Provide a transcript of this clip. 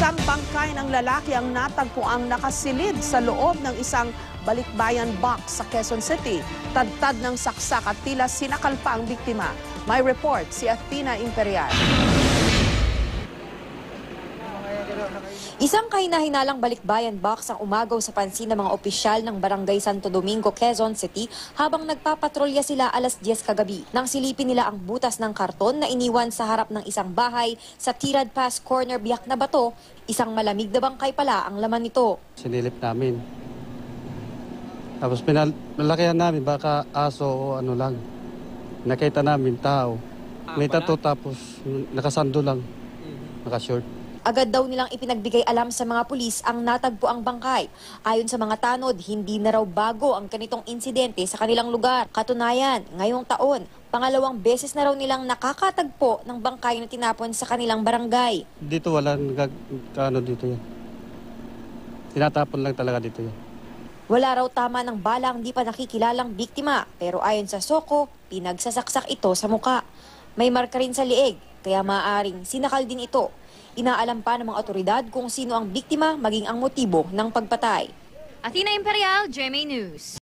Isang bangkay ng lalaki ang natagpuang nakasilid sa loob ng isang balikbayan box sa Quezon City. Tadtad ng saksak at tila sinakal pa ang biktima. May report si Athena Imperial. Isang kahina-hinalang balikbayan box ang umagaw sa pansin ng mga opisyal ng Barangay Santo Domingo, Quezon City habang nagpapatrolya sila alas 10 kagabi. Nang silipin nila ang butas ng karton na iniwan sa harap ng isang bahay sa Tirad Pass Corner Biak na Bato, isang malamig na bangkay pala ang laman nito. Sinilip namin. Tapos pinalakihan namin baka aso o ano lang. Nakita namin tao. May tattoo tapos nakasando lang. Nakashort. Agad daw nilang ipinagbigay alam sa mga pulis ang natagpo ang bangkay. Ayon sa mga tanod, hindi na raw bago ang ganitong insidente sa kanilang lugar. Katunayan, ngayong taon, pangalawang beses na raw nilang nakakatagpo ng bangkay na tinapon sa kanilang barangay. Dito wala dito yan. Tinatapon lang talaga dito yan. Wala raw tama ng bala ang di pa nakikilalang biktima, pero ayon sa Soko, pinagsasaksak ito sa muka. May marka rin sa liig, kaya maaaring sinakal din ito. Inaalam pa ng mga otoridad kung sino ang biktima maging ang motibo ng pagpatay. Athena Imperial, GMA News.